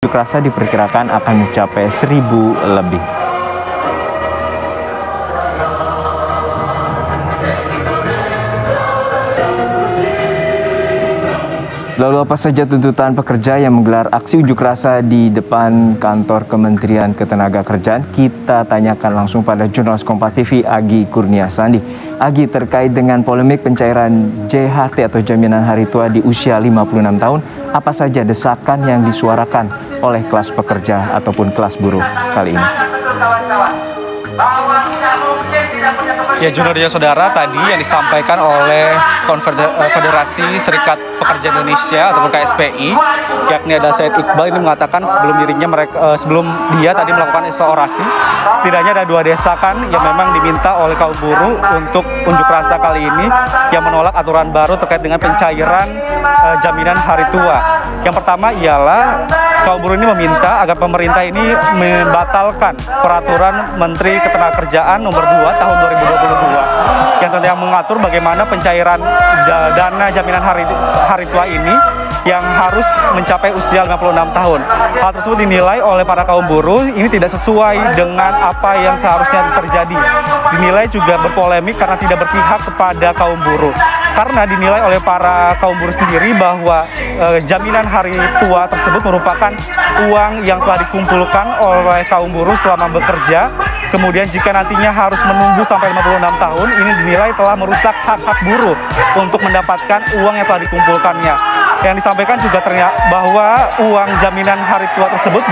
Unjuk rasa diperkirakan akan mencapai 1.000 lebih. Lalu apa saja tuntutan pekerja yang menggelar aksi unjuk rasa di depan kantor Kementerian Ketenagakerjaan? Kita tanyakan langsung pada jurnalis Kompas TV Agi Kurniasandi. Agi, terkait dengan polemik pencairan JHT atau jaminan hari tua di usia 56 tahun, apa saja desakan yang disuarakan oleh kelas pekerja ataupun kelas buruh kali ini? Ya, Juno dan saudara, tadi yang disampaikan oleh Konfederasi Serikat Pekerja Indonesia ataupun KSPI, yakni ada Said Iqbal, ini mengatakan sebelum dia tadi melakukan orasi, setidaknya ada 2 desakan yang memang diminta oleh kaum buruh untuk unjuk rasa kali ini, yang menolak aturan baru terkait dengan pencairan jaminan hari tua. Yang pertama ialah kaum buruh ini meminta agar pemerintah ini membatalkan peraturan Menteri Ketenagakerjaan nomor 2 tahun 2022 yang tentunya mengatur bagaimana pencairan dana jaminan hari tua ini yang harus mencapai usia 56 tahun. Hal tersebut dinilai oleh para kaum buruh ini tidak sesuai dengan apa yang seharusnya terjadi. Dinilai juga berpolemik karena tidak berpihak kepada kaum buruh. Karena dinilai oleh para kaum buruh sendiri bahwa jaminan hari tua tersebut merupakan uang yang telah dikumpulkan oleh kaum buruh selama bekerja. Kemudian jika nantinya harus menunggu sampai 56 tahun, ini dinilai telah merusak hak-hak buruh untuk mendapatkan uang yang telah dikumpulkannya. Yang disampaikan juga ternyata bahwa uang jaminan hari tua tersebut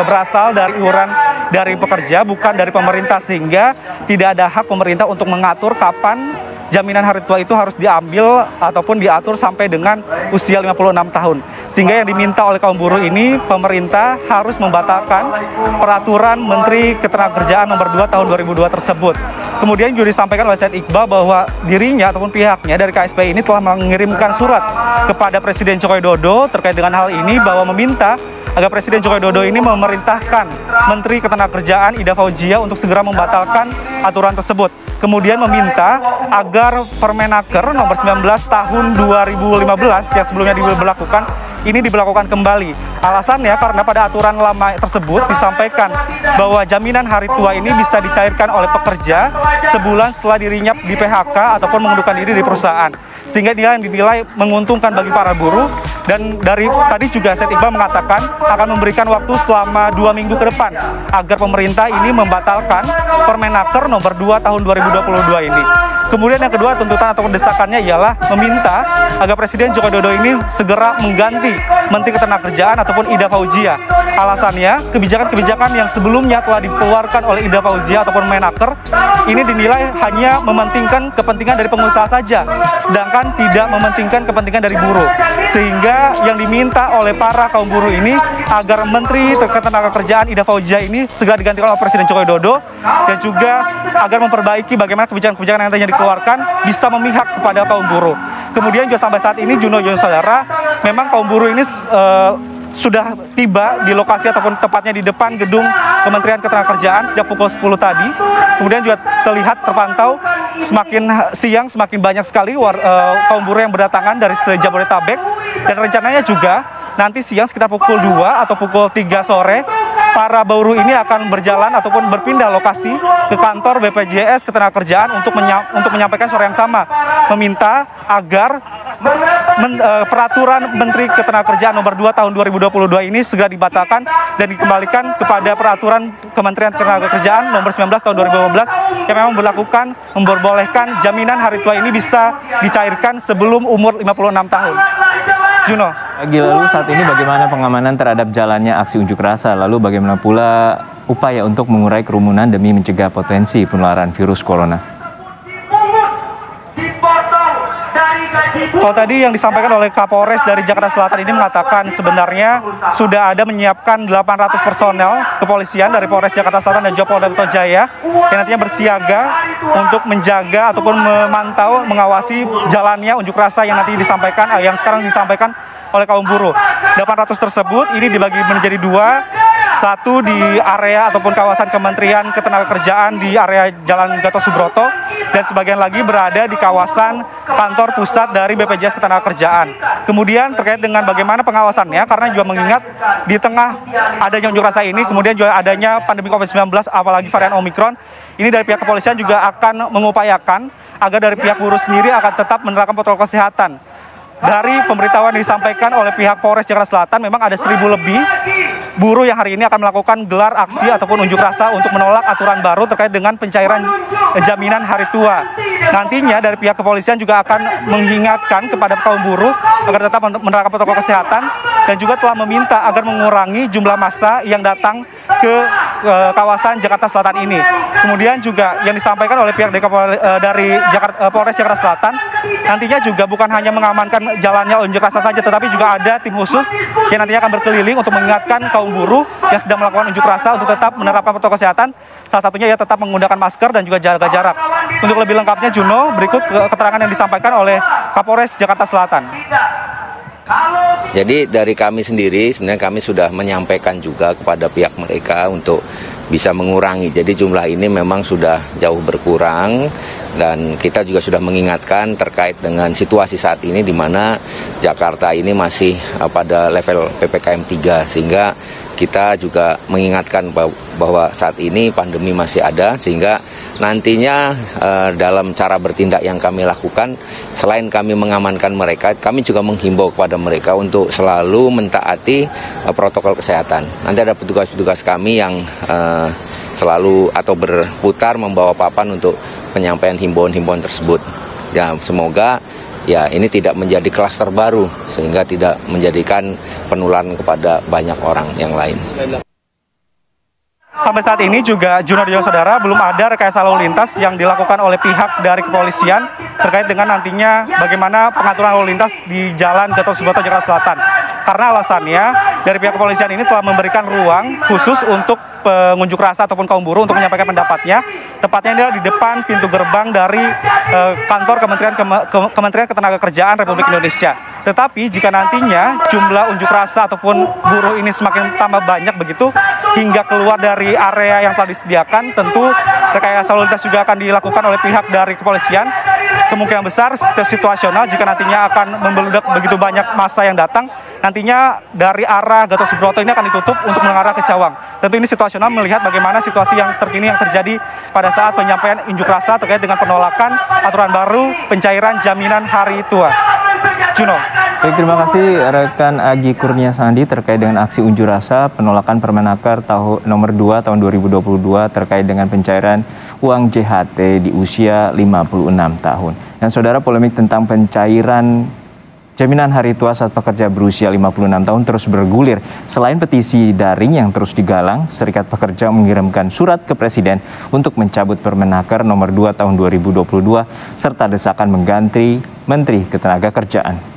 berasal dari iuran dari pekerja, bukan dari pemerintah, sehingga tidak ada hak pemerintah untuk mengatur kapan jaminan hari tua itu harus diambil ataupun diatur sampai dengan usia 56 tahun. Sehingga yang diminta oleh kaum buruh ini, pemerintah harus membatalkan peraturan Menteri Ketenagakerjaan nomor 2 tahun 2002 tersebut. Kemudian juga disampaikan oleh Said Iqbal bahwa dirinya ataupun pihaknya dari KSPI ini telah mengirimkan surat kepada Presiden Joko Widodo terkait dengan hal ini, bahwa meminta agar Presiden Joko Widodo ini memerintahkan Menteri Ketenagakerjaan Ida Fauzia untuk segera membatalkan aturan tersebut. Kemudian meminta agar Permenaker nomor 19 tahun 2015 yang sebelumnya diberlakukan, ini diberlakukan kembali. Alasannya karena pada aturan lama tersebut disampaikan bahwa jaminan hari tua ini bisa dicairkan oleh pekerja sebulan setelah dirinya di PHK ataupun mengundurkan diri di perusahaan. Sehingga dia yang dinilai menguntungkan bagi para buruh. Dan dari tadi juga Said Iqbal mengatakan akan memberikan waktu selama 2 minggu ke depan agar pemerintah ini membatalkan Permenaker nomor 2 tahun 2022 ini. Kemudian yang kedua tuntutan atau desakannya ialah meminta agar Presiden Joko Widodo ini segera mengganti Menteri Ketenagakerjaan ataupun Ida Fauzia. Alasannya, kebijakan-kebijakan yang sebelumnya telah dikeluarkan oleh Ida Fauzia ataupun Menaker ini dinilai hanya mementingkan kepentingan dari pengusaha saja, sedangkan tidak mementingkan kepentingan dari buruh. Sehingga yang diminta oleh para kaum buruh ini agar Menteri Ketenagakerjaan Ida Fauzia ini segera digantikan oleh Presiden Joko Widodo, dan juga agar memperbaiki bagaimana kebijakan-kebijakan yang nantinya dikeluarkan bisa memihak kepada kaum buruh. Kemudian juga sampai saat ini, Juno dan saudara, memang kaum buruh ini sudah tiba di lokasi ataupun tepatnya di depan gedung Kementerian Ketenagakerjaan sejak pukul 10 tadi. Kemudian juga terpantau semakin siang semakin banyak sekali kaum buruh yang berdatangan dari se-Jabodetabek, dan rencananya juga nanti siang sekitar pukul 2 atau pukul 3 sore para buruh ini akan berjalan ataupun berpindah lokasi ke kantor BPJS Ketenagakerjaan untuk menyampaikan suara yang sama, meminta agar peraturan Menteri Ketenagakerjaan nomor 2 tahun 2022 ini segera dibatalkan dan dikembalikan kepada peraturan Kementerian Ketenagakerjaan nomor 19 tahun 2015 yang memang memperbolehkan jaminan hari tua ini bisa dicairkan sebelum umur 56 tahun. Juno. Lalu saat ini bagaimana pengamanan terhadap jalannya aksi unjuk rasa? Lalu bagaimana pula upaya untuk mengurai kerumunan demi mencegah potensi penularan virus corona? Kalau tadi yang disampaikan oleh Kapolres dari Jakarta Selatan ini mengatakan sebenarnya sudah ada menyiapkan 800 personel kepolisian dari Polres Jakarta Selatan dan juga Polda Metro Jaya yang nantinya bersiaga untuk menjaga ataupun memantau, mengawasi jalannya unjuk rasa yang nanti disampaikan, yang sekarang disampaikan oleh kaum buruh. 800 tersebut ini dibagi menjadi 2. satu di area ataupun kawasan Kementerian Ketenagakerjaan di area Jalan Gatot Subroto, dan sebagian lagi berada di kawasan kantor pusat dari BPJS Ketenagakerjaan. Kemudian terkait dengan bagaimana pengawasannya, karena juga mengingat di tengah adanya unjuk rasa ini, kemudian juga adanya pandemi COVID-19 apalagi varian Omikron, ini dari pihak kepolisian juga akan mengupayakan agar dari pihak buruh sendiri akan tetap menerapkan protokol kesehatan. Dari pemberitahuan yang disampaikan oleh pihak Polres Jakarta Selatan, memang ada 1.000 lebih buruh yang hari ini akan melakukan gelar aksi ataupun unjuk rasa untuk menolak aturan baru terkait dengan pencairan jaminan hari tua. Nantinya dari pihak kepolisian juga akan mengingatkan kepada kaum buruh agar tetap menerapkan protokol kesehatan, dan juga telah meminta agar mengurangi jumlah massa yang datang ke kawasan Jakarta Selatan ini. Kemudian juga yang disampaikan oleh pihak dari Polres Jakarta Selatan, nantinya juga bukan hanya mengamankan jalannya unjuk rasa saja, tetapi juga ada tim khusus yang nantinya akan berkeliling untuk mengingatkan kaum buruh yang sedang melakukan unjuk rasa untuk tetap menerapkan protokol kesehatan. Salah satunya ya tetap menggunakan masker dan juga jaga jarak. Untuk lebih lengkapnya, Juno, berikut keterangan yang disampaikan oleh Kapolres Jakarta Selatan. Jadi dari kami sendiri sebenarnya kami sudah menyampaikan juga kepada pihak mereka untuk bisa mengurangi. Jadi jumlah ini memang sudah jauh berkurang, dan kita juga sudah mengingatkan terkait dengan situasi saat ini di mana Jakarta ini masih pada level PPKM 3, sehingga kita juga mengingatkan bahwa saat ini pandemi masih ada, sehingga nantinya dalam cara bertindak yang kami lakukan, selain kami mengamankan mereka, kami juga menghimbau kepada mereka untuk selalu mentaati protokol kesehatan. Nanti ada petugas-petugas kami yang selalu atau berputar membawa papan untuk penyampaian himbauan-himbauan tersebut. Ya, semoga ya ini tidak menjadi klaster baru sehingga tidak menjadikan penularan kepada banyak orang yang lain. Sampai saat ini juga, Junardio saudara, belum ada rekayasa lalu lintas yang dilakukan oleh pihak dari kepolisian terkait dengan nantinya bagaimana pengaturan lalu lintas di Jalan Gatot Subroto Jakarta Selatan. Karena alasannya dari pihak kepolisian ini telah memberikan ruang khusus untuk pengunjuk rasa ataupun kaum buruh untuk menyampaikan pendapatnya. Tepatnya adalah di depan pintu gerbang dari kantor Kementerian Ketenagakerjaan Republik Indonesia. Tetapi jika nantinya jumlah unjuk rasa ataupun buruh ini semakin tambah banyak begitu hingga keluar dari area yang telah disediakan, tentu rekayasa lalu lintas juga akan dilakukan oleh pihak dari kepolisian. Kemungkinan besar situasional jika nantinya akan membeludak begitu banyak massa yang datang, nantinya dari arah Gatot Subroto ini akan ditutup untuk mengarah ke Cawang. Tentu ini situasional melihat bagaimana situasi yang terkini yang terjadi pada saat penyampaian unjuk rasa terkait dengan penolakan aturan baru pencairan jaminan hari tua. Juno. Baik, terima kasih rekan Agi Kurniasandi terkait dengan aksi unjuk rasa penolakan Permenaker nomor 2 tahun 2022 terkait dengan pencairan uang JHT di usia 56 tahun. Dan saudara, polemik tentang pencairan jaminan hari tua saat pekerja berusia 56 tahun terus bergulir. Selain petisi daring yang terus digalang, Serikat Pekerja mengirimkan surat ke Presiden untuk mencabut Permenaker nomor 2 tahun 2022 serta desakan mengganti Menteri Ketenagakerjaan.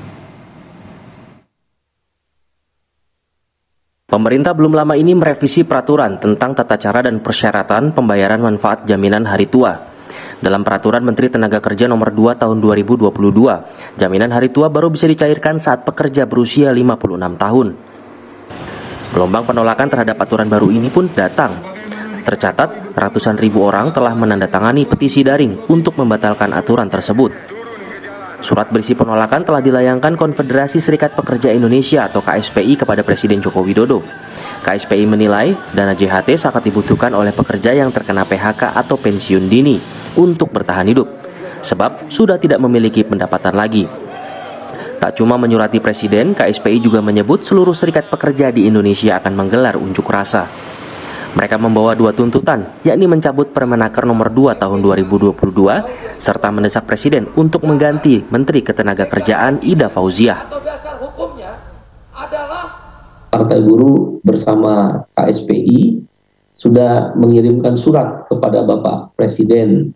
Pemerintah belum lama ini merevisi peraturan tentang tata cara dan persyaratan pembayaran manfaat jaminan hari tua. Dalam peraturan Menteri Tenaga Kerja nomor 2 tahun 2022, jaminan hari tua baru bisa dicairkan saat pekerja berusia 56 tahun. Gelombang penolakan terhadap aturan baru ini pun datang. Tercatat, ratusan ribu orang telah menandatangani petisi daring untuk membatalkan aturan tersebut. Surat berisi penolakan telah dilayangkan Konfederasi Serikat Pekerja Indonesia atau KSPI kepada Presiden Joko Widodo. KSPI menilai dana JHT sangat dibutuhkan oleh pekerja yang terkena PHK atau pensiun dini untuk bertahan hidup, sebab sudah tidak memiliki pendapatan lagi. Tak cuma menyurati Presiden, KSPI juga menyebut seluruh serikat pekerja di Indonesia akan menggelar unjuk rasa. Mereka membawa dua tuntutan, yakni mencabut Permenaker nomor 2 tahun 2022, serta mendesak Presiden untuk mengganti Menteri Ketenagakerjaan Ida Fauziah. Partai Buruh bersama KSPI sudah mengirimkan surat kepada Bapak Presiden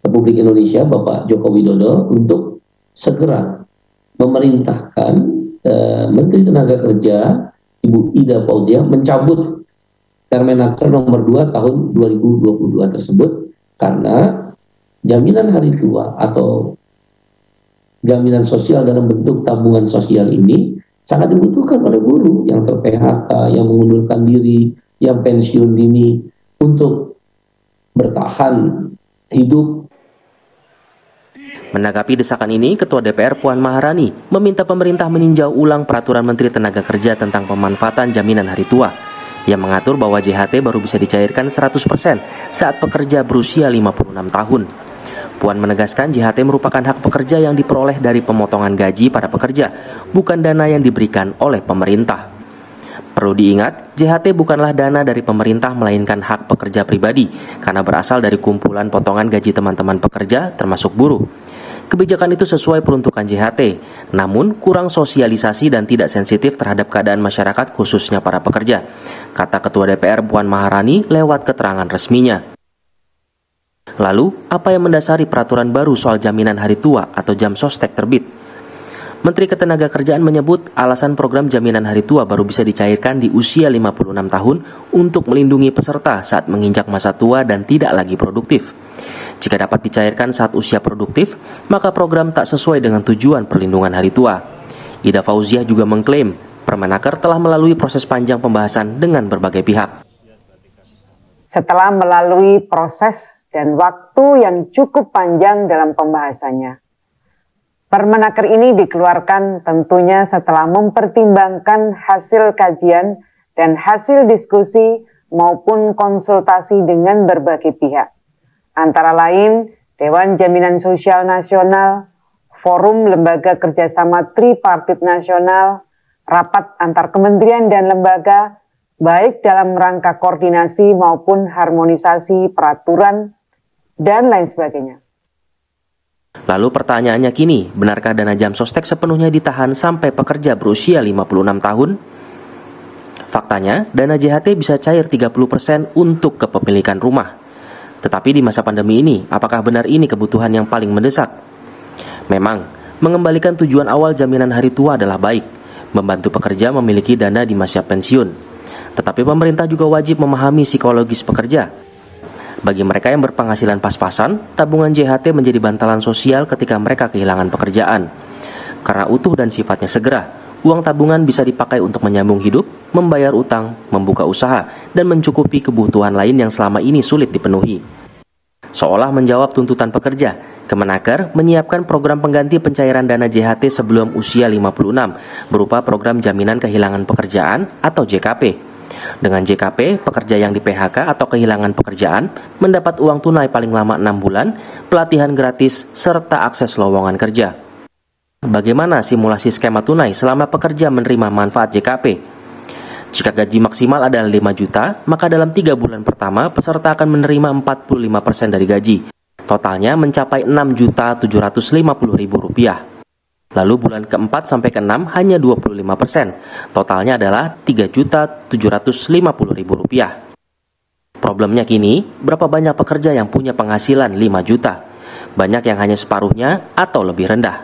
Republik Indonesia, Bapak Joko Widodo, untuk segera memerintahkan Menteri Tenaga Kerja Ibu Ida Fauziah mencabut Permenaker nomor 2 tahun 2022 tersebut, karena jaminan hari tua atau jaminan sosial dalam bentuk tabungan sosial ini sangat dibutuhkan oleh buruh yang ter-PHK, yang mengundurkan diri, yang pensiun dini untuk bertahan hidup. Menanggapi desakan ini, Ketua DPR Puan Maharani meminta pemerintah meninjau ulang Peraturan Menteri Tenaga Kerja tentang pemanfaatan jaminan hari tua yang mengatur bahwa JHT baru bisa dicairkan 100% saat pekerja berusia 56 tahun. Puan menegaskan JHT merupakan hak pekerja yang diperoleh dari pemotongan gaji para pekerja, bukan dana yang diberikan oleh pemerintah. Perlu diingat, JHT bukanlah dana dari pemerintah melainkan hak pekerja pribadi karena berasal dari kumpulan potongan gaji teman-teman pekerja termasuk buruh. Kebijakan itu sesuai peruntukan JHT, namun kurang sosialisasi dan tidak sensitif terhadap keadaan masyarakat khususnya para pekerja, kata Ketua DPR Puan Maharani lewat keterangan resminya. Lalu, apa yang mendasari peraturan baru soal jaminan hari tua atau Jamsostek terbit? Menteri Ketenagakerjaan menyebut alasan program jaminan hari tua baru bisa dicairkan di usia 56 tahun untuk melindungi peserta saat menginjak masa tua dan tidak lagi produktif. Jika dapat dicairkan saat usia produktif, maka program tak sesuai dengan tujuan perlindungan hari tua. Ida Fauziah juga mengklaim Permenaker telah melalui proses panjang pembahasan dengan berbagai pihak. Setelah melalui proses dan waktu yang cukup panjang dalam pembahasannya, Permenaker ini dikeluarkan tentunya setelah mempertimbangkan hasil kajian dan hasil diskusi maupun konsultasi dengan berbagai pihak. Antara lain Dewan Jaminan Sosial Nasional, Forum Lembaga Kerjasama Tripartit Nasional, rapat antar kementerian dan lembaga, baik dalam rangka koordinasi maupun harmonisasi peraturan, dan lain sebagainya. Lalu pertanyaannya kini, benarkah dana Jamsostek sepenuhnya ditahan sampai pekerja berusia 56 tahun? Faktanya, dana JHT bisa cair 30% untuk kepemilikan rumah. Tetapi di masa pandemi ini, apakah benar ini kebutuhan yang paling mendesak? Memang, mengembalikan tujuan awal jaminan hari tua adalah baik, membantu pekerja memiliki dana di masa pensiun. Tetapi pemerintah juga wajib memahami psikologis pekerja. Bagi mereka yang berpenghasilan pas-pasan, tabungan JHT menjadi bantalan sosial ketika mereka kehilangan pekerjaan. Karena utuh dan sifatnya segera, uang tabungan bisa dipakai untuk menyambung hidup, membayar utang, membuka usaha, dan mencukupi kebutuhan lain yang selama ini sulit dipenuhi. Seolah menjawab tuntutan pekerja, Kemenaker menyiapkan program pengganti pencairan dana JHT sebelum usia 56 berupa program jaminan kehilangan pekerjaan atau JKP. Dengan JKP, pekerja yang di PHK atau kehilangan pekerjaan mendapat uang tunai paling lama 6 bulan, pelatihan gratis, serta akses lowongan kerja. Bagaimana simulasi skema tunai selama pekerja menerima manfaat JKP? Jika gaji maksimal adalah 5 juta, maka dalam 3 bulan pertama peserta akan menerima 45% dari gaji. Totalnya mencapai Rp6.750.000. Lalu bulan ke-4 sampai ke-6 hanya 25%. Totalnya adalah Rp3.750.000. Problemnya kini, berapa banyak pekerja yang punya penghasilan 5 juta? Banyak yang hanya separuhnya atau lebih rendah.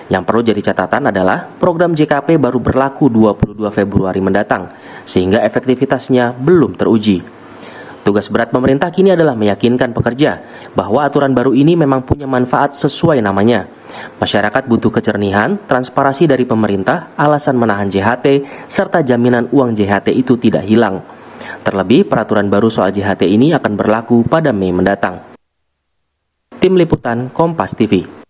Yang perlu jadi catatan adalah program JKP baru berlaku 22 Februari mendatang, sehingga efektivitasnya belum teruji. Tugas berat pemerintah kini adalah meyakinkan pekerja bahwa aturan baru ini memang punya manfaat sesuai namanya. Masyarakat butuh kejernihan, transparansi dari pemerintah, alasan menahan JHT, serta jaminan uang JHT itu tidak hilang. Terlebih, peraturan baru soal JHT ini akan berlaku pada Mei mendatang. Tim Liputan Kompas TV.